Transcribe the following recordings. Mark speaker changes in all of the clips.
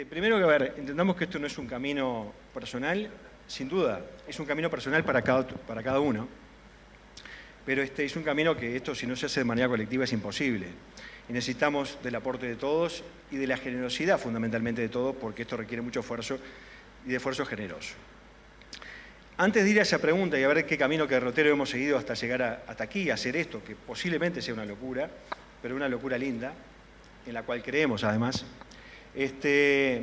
Speaker 1: Primero que, a ver, entendamos que esto no es un camino personal, sin duda, es un camino personal para cada uno, pero es un camino que esto, si no se hace de manera colectiva, es imposible. Y necesitamos del aporte de todos y de la generosidad, fundamentalmente, de todos, porque esto requiere mucho esfuerzo y de esfuerzo generoso. Antes de ir a esa pregunta y a ver qué camino que derrotero hemos seguido hasta llegar hasta aquí, a hacer esto, que posiblemente sea una locura, pero una locura linda, en la cual creemos además, está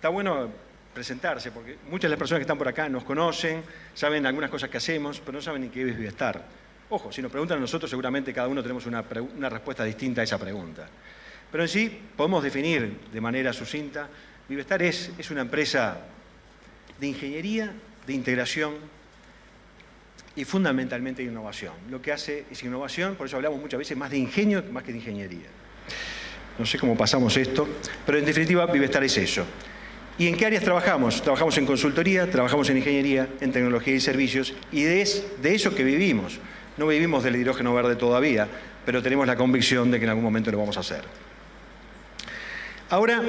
Speaker 1: bueno presentarse, porque muchas de las personas que están por acá nos conocen, saben algunas cosas que hacemos, pero no saben ni qué es Vivestar. Ojo, si nos preguntan a nosotros, seguramente cada uno tenemos una respuesta distinta a esa pregunta. Pero en sí, podemos definir de manera sucinta, Vivestar es una empresa de ingeniería, de integración y fundamentalmente de innovación. Lo que hace es innovación, por eso hablamos muchas veces más de ingenio más que de ingeniería. No sé cómo pasamos esto, pero en definitiva Vivestar es eso. ¿Y en qué áreas trabajamos? Trabajamos en consultoría, trabajamos en ingeniería, en tecnología y servicios, y de eso que vivimos. No vivimos del hidrógeno verde todavía, pero tenemos la convicción de que en algún momento lo vamos a hacer. Ahora,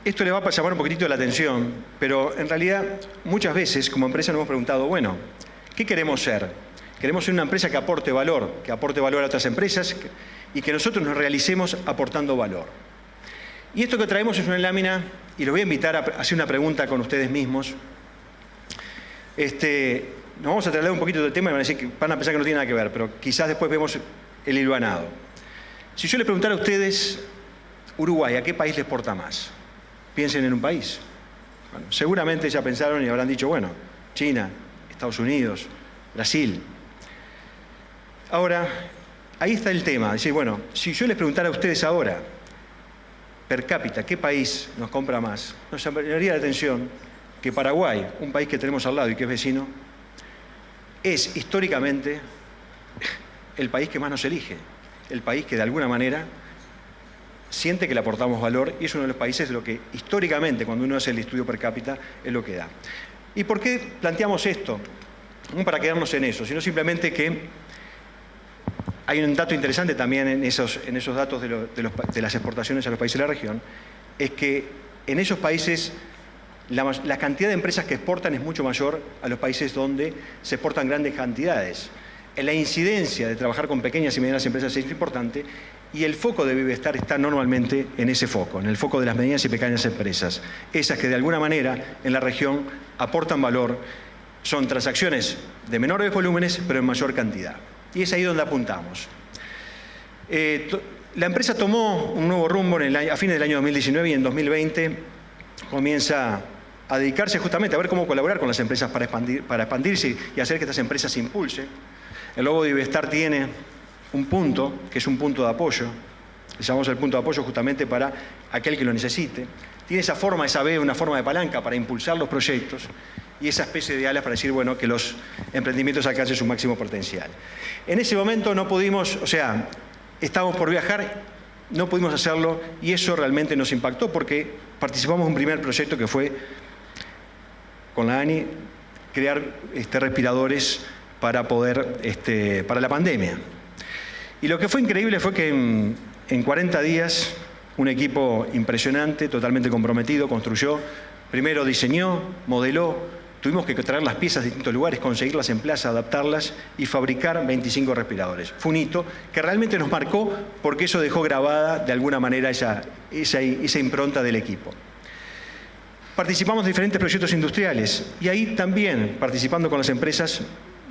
Speaker 1: esto le va a llamar un poquitito la atención, pero en realidad muchas veces como empresa nos hemos preguntado, bueno, ¿qué queremos ser? Queremos ser una empresa que aporte valor a otras empresas y que nosotros nos realicemos aportando valor. Y esto que traemos es una lámina, y los voy a invitar a hacer una pregunta con ustedes mismos. Nos vamos a trasladar un poquito del tema y van a pensar que no tiene nada que ver, pero quizás después vemos el hilvanado. Si yo les preguntara a ustedes, Uruguay, ¿a qué país les exporta más? Piensen en un país. Bueno, seguramente ya pensaron y habrán dicho, bueno, China, Estados Unidos, Brasil. Ahora, ahí está el tema. Decir, bueno, si yo les preguntara a ustedes ahora, per cápita, ¿qué país nos compra más? Nos llamaría la atención que Paraguay, un país que tenemos al lado y que es vecino, es históricamente el país que más nos elige, el país que de alguna manera siente que le aportamos valor y es uno de los países de lo que históricamente, cuando uno hace el estudio per cápita, es lo que da. ¿Y por qué planteamos esto? No para quedarnos en eso, sino simplemente que hay un dato interesante también en esos datos de las exportaciones a los países de la región, es que en esos países la cantidad de empresas que exportan es mucho mayor a los países donde se exportan grandes cantidades. La incidencia de trabajar con pequeñas y medianas empresas es importante y el foco de Vivestar está normalmente en ese foco, en el foco de las medianas y pequeñas empresas. Esas que de alguna manera en la región aportan valor, son transacciones de menores volúmenes pero en mayor cantidad. Y es ahí donde apuntamos. La empresa tomó un nuevo rumbo a fines del año 2019 y en 2020 comienza a dedicarse justamente a ver cómo colaborar con las empresas para expandirse y hacer que estas empresas se impulsen. El logo de Vivestar tiene un punto, que es un punto de apoyo. Le llamamos el punto de apoyo justamente para aquel que lo necesite. Tiene esa forma, esa B, una forma de palanca para impulsar los proyectos y esa especie de alas para decir, bueno, que los emprendimientos alcancen su máximo potencial. En ese momento no pudimos, estábamos por viajar, no pudimos hacerlo y eso realmente nos impactó porque participamos en un primer proyecto que fue, con la ANI, crear respiradores para para la pandemia. Y lo que fue increíble fue que en 40 días un equipo impresionante, totalmente comprometido, construyó, primero diseñó, modeló, tuvimos que traer las piezas de distintos lugares, conseguirlas en plaza, adaptarlas y fabricar 25 respiradores. Fue un hito que realmente nos marcó porque eso dejó grabada de alguna manera esa impronta del equipo. Participamos de diferentes proyectos industriales y ahí también, participando con las empresas,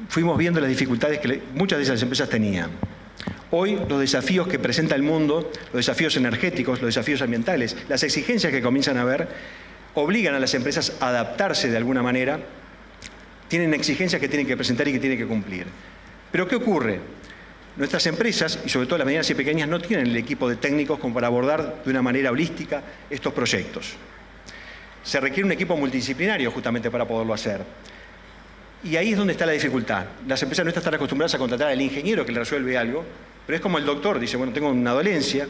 Speaker 1: fuimos viendo las dificultades que muchas de esas empresas tenían. Hoy los desafíos que presenta el mundo, los desafíos energéticos, los desafíos ambientales, las exigencias que comienzan a haber, obligan a las empresas a adaptarse de alguna manera, tienen exigencias que tienen que presentar y que tienen que cumplir. Pero ¿qué ocurre? Nuestras empresas, y sobre todo las medianas y pequeñas, no tienen el equipo de técnicos como para abordar de una manera holística estos proyectos. Se requiere un equipo multidisciplinario justamente para poderlo hacer. Y ahí es donde está la dificultad. Las empresas no están acostumbradas a contratar al ingeniero que le resuelve algo, pero es como el doctor, dice, bueno, tengo una dolencia,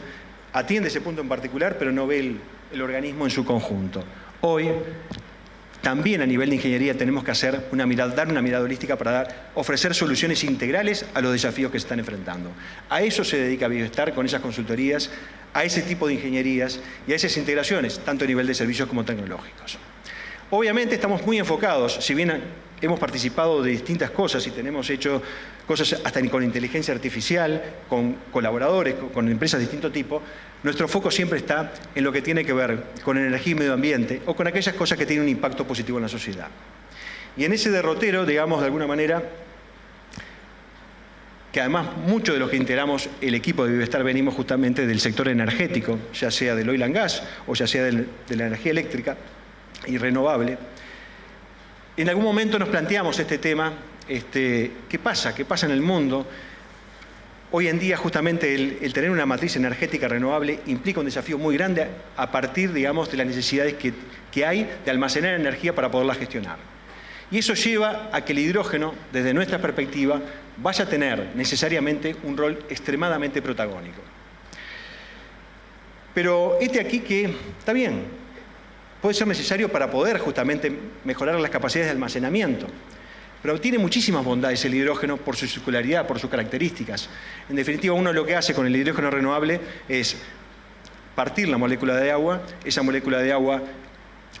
Speaker 1: atiende ese punto en particular, pero no ve el organismo en su conjunto. Hoy, también a nivel de ingeniería tenemos que dar una mirada holística para ofrecer soluciones integrales a los desafíos que se están enfrentando. A eso se dedica Bioestar con esas consultorías, a ese tipo de ingenierías y a esas integraciones, tanto a nivel de servicios como tecnológicos. Obviamente estamos muy enfocados, si bien hemos participado de distintas cosas y tenemos hecho cosas hasta con inteligencia artificial, con colaboradores, con empresas de distinto tipo, nuestro foco siempre está en lo que tiene que ver con energía y medio ambiente o con aquellas cosas que tienen un impacto positivo en la sociedad. Y en ese derrotero, digamos, de alguna manera, que además muchos de los que integramos el equipo de Bioestar venimos justamente del sector energético, ya sea del oil and gas o ya sea de la energía eléctrica y renovable. En algún momento nos planteamos este tema, ¿qué pasa? ¿Qué pasa en el mundo? Hoy en día justamente el tener una matriz energética renovable implica un desafío muy grande a partir, digamos, de las necesidades que hay de almacenar energía para poderla gestionar. Y eso lleva a que el hidrógeno, desde nuestra perspectiva, vaya a tener necesariamente un rol extremadamente protagónico. Pero aquí que está bien, puede ser necesario para poder justamente mejorar las capacidades de almacenamiento. Pero tiene muchísimas bondades el hidrógeno por su circularidad, por sus características. En definitiva, uno lo que hace con el hidrógeno renovable es partir la molécula de agua, esa molécula de agua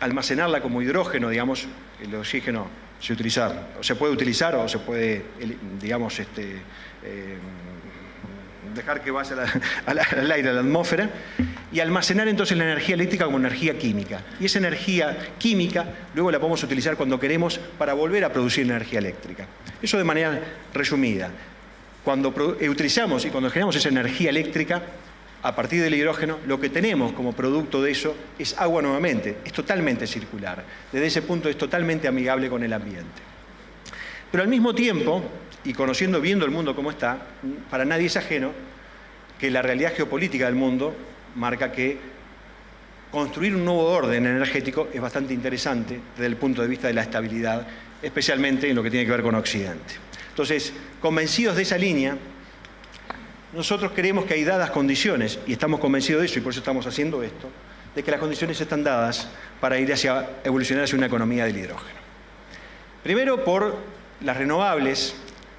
Speaker 1: almacenarla como hidrógeno, digamos, el oxígeno se puede utilizar o se puede, digamos, dejar que vaya al aire, a la atmósfera, y almacenar entonces la energía eléctrica como energía química. Y esa energía química luego la podemos utilizar cuando queremos para volver a producir energía eléctrica. Eso de manera resumida. Cuando utilizamos y cuando generamos esa energía eléctrica, a partir del hidrógeno, lo que tenemos como producto de eso es agua nuevamente. Es totalmente circular. Desde ese punto es totalmente amigable con el ambiente. Pero al mismo tiempo, y viendo el mundo como está, para nadie es ajeno que la realidad geopolítica del mundo marca que construir un nuevo orden energético es bastante interesante desde el punto de vista de la estabilidad, especialmente en lo que tiene que ver con Occidente. Entonces, convencidos de esa línea, nosotros creemos que hay dadas condiciones, y estamos convencidos de eso, y por eso estamos haciendo esto, de que las condiciones están dadas para evolucionar hacia una economía del hidrógeno. Primero, por las renovables,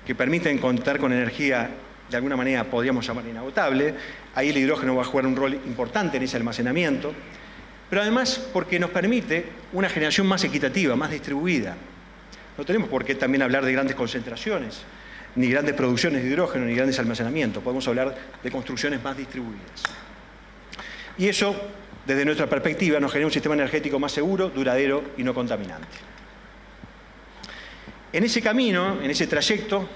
Speaker 1: que permiten contar con energía, de alguna manera podríamos llamar inagotable. Ahí el hidrógeno va a jugar un rol importante en ese almacenamiento. Pero además porque nos permite una generación más equitativa, más distribuida. No tenemos por qué también hablar de grandes concentraciones, ni grandes producciones de hidrógeno, ni grandes almacenamientos. Podemos hablar de construcciones más distribuidas. Y eso, desde nuestra perspectiva, nos genera un sistema energético más seguro, duradero y no contaminante. En ese camino, en ese trayecto,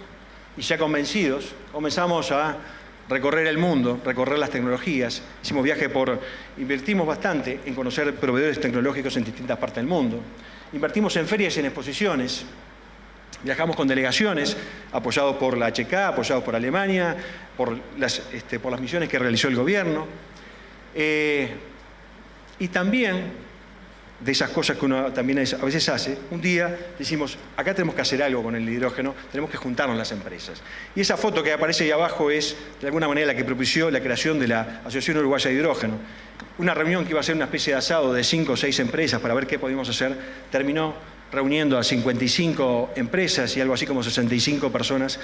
Speaker 1: y ya convencidos, comenzamos a recorrer el mundo, recorrer las tecnologías. Invertimos bastante en conocer proveedores tecnológicos en distintas partes del mundo. Invertimos en ferias y en exposiciones. Viajamos con delegaciones, apoyados por la HK, apoyados por Alemania, por las misiones que realizó el gobierno. Y también, de esas cosas que uno también a veces hace, un día decimos, acá tenemos que hacer algo con el hidrógeno, tenemos que juntarnos las empresas. Y esa foto que aparece ahí abajo es, de alguna manera, la que propició la creación de la Asociación Uruguaya de Hidrógeno. Una reunión que iba a ser una especie de asado de 5 o 6 empresas para ver qué podíamos hacer, terminó reuniendo a 55 empresas y algo así como 65 personas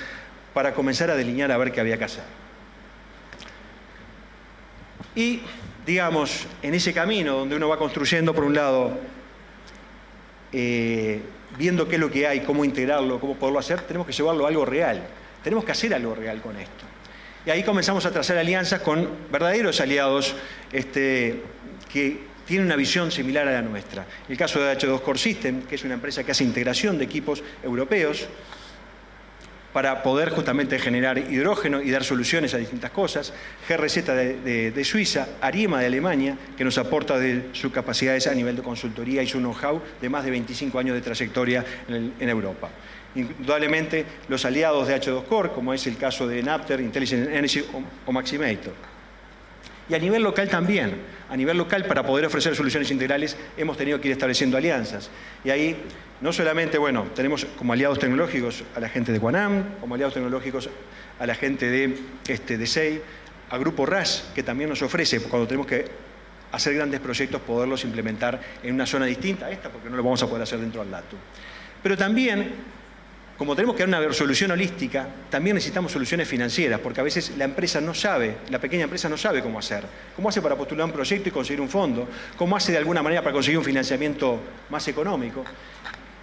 Speaker 1: para comenzar a delinear a ver qué había que hacer. Y digamos, en ese camino donde uno va construyendo, por un lado, viendo qué es lo que hay, cómo integrarlo, cómo poderlo hacer, tenemos que llevarlo a algo real. Tenemos que hacer algo real con esto. Y ahí comenzamos a trazar alianzas con verdaderos aliados que tienen una visión similar a la nuestra. El caso de H2 Core System, que es una empresa que hace integración de equipos europeos, para poder justamente generar hidrógeno y dar soluciones a distintas cosas. GRZ de Suiza, Ariema de Alemania, que nos aporta de sus capacidades a nivel de consultoría y su know-how de más de 25 años de trayectoria en Europa. Indudablemente los aliados de H2 Core, como es el caso de Napter, Intelligent Energy o Maximator. Y a nivel local también. A nivel local, para poder ofrecer soluciones integrales, hemos tenido que ir estableciendo alianzas. Y ahí, no solamente, tenemos como aliados tecnológicos a la gente de Guanam, como aliados tecnológicos a la gente de SEI, a Grupo RAS, que también nos ofrece, cuando tenemos que hacer grandes proyectos, poderlos implementar en una zona distinta a esta, porque no lo vamos a poder hacer dentro del LATU. Pero también, como tenemos que dar una solución holística, también necesitamos soluciones financieras, porque a veces la empresa no sabe, la pequeña empresa no sabe cómo hacer. ¿Cómo hace para postular un proyecto y conseguir un fondo? ¿Cómo hace de alguna manera para conseguir un financiamiento más económico?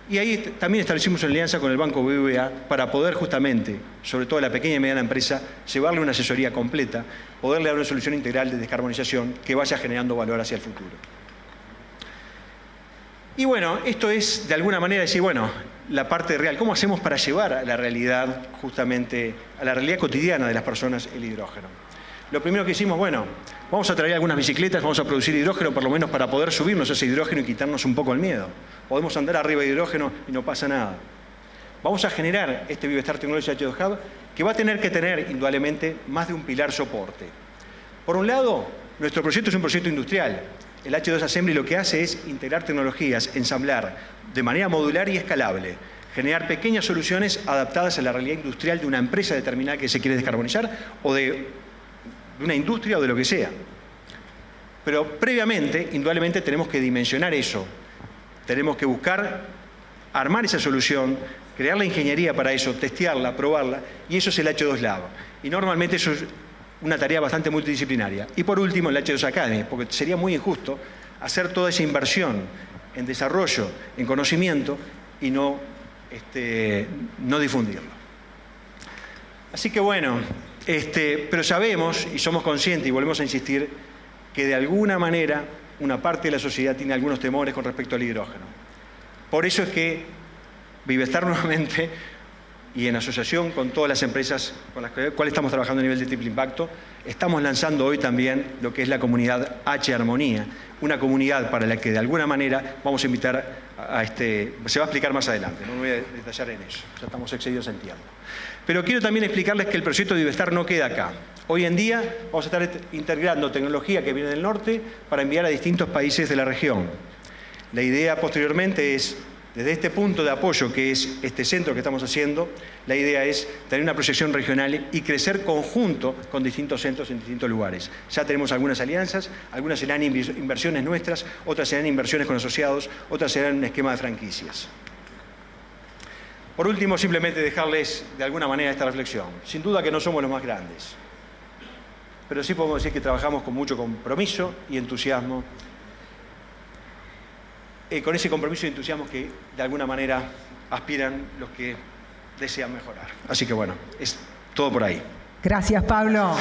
Speaker 1: Y ahí también establecimos una alianza con el Banco BBVA para poder justamente, sobre todo a la pequeña y mediana empresa, llevarle una asesoría completa, poderle dar una solución integral de descarbonización que vaya generando valor hacia el futuro. Y bueno, esto es de alguna manera decir, bueno, la parte real, ¿cómo hacemos para llevar a la realidad, justamente, a la realidad cotidiana de las personas el hidrógeno? Lo primero que hicimos, bueno, vamos a traer algunas bicicletas, vamos a producir hidrógeno por lo menos para poder subirnos a ese hidrógeno y quitarnos un poco el miedo. Podemos andar arriba de hidrógeno y no pasa nada. Vamos a generar este Vivestar Technology H2 Hub que va a tener que tener, indudablemente, más de un pilar soporte. Por un lado, nuestro proyecto es un proyecto industrial. El H2 Assembly lo que hace es integrar tecnologías, ensamblar de manera modular y escalable, generar pequeñas soluciones adaptadas a la realidad industrial de una empresa determinada que se quiere descarbonizar o de una industria o de lo que sea. Pero previamente, indudablemente, tenemos que dimensionar eso. Tenemos que buscar, armar esa solución, crear la ingeniería para eso, testearla, probarla, y eso es el H2 Lab. Y normalmente eso es una tarea bastante multidisciplinaria. Y por último, el H2 Academy, porque sería muy injusto hacer toda esa inversión en desarrollo, en conocimiento, y no difundirlo. Así que bueno, pero sabemos y somos conscientes, y volvemos a insistir, que de alguna manera una parte de la sociedad tiene algunos temores con respecto al hidrógeno. Por eso es que Vivestar nuevamente, y en asociación con todas las empresas con las cuales estamos trabajando a nivel de triple impacto, estamos lanzando hoy también lo que es la comunidad H Armonía, una comunidad para la que de alguna manera vamos a invitar a se va a explicar más adelante, no me voy a detallar en eso, ya estamos excedidos en tiempo. Pero quiero también explicarles que el proyecto de Vivestar no queda acá. Hoy en día vamos a estar integrando tecnología que viene del norte para enviar a distintos países de la región. La idea posteriormente es, desde este punto de apoyo que es este centro que estamos haciendo, la idea es tener una proyección regional y crecer conjunto con distintos centros en distintos lugares. Ya tenemos algunas alianzas, algunas serán inversiones nuestras, otras serán inversiones con asociados, otras serán un esquema de franquicias. Por último, simplemente dejarles de alguna manera esta reflexión. Sin duda que no somos los más grandes, pero sí podemos decir que trabajamos con mucho compromiso y entusiasmo, con ese compromiso y entusiasmo que de alguna manera aspiran los que desean mejorar. Así que bueno, es todo por ahí.
Speaker 2: Gracias, Pablo.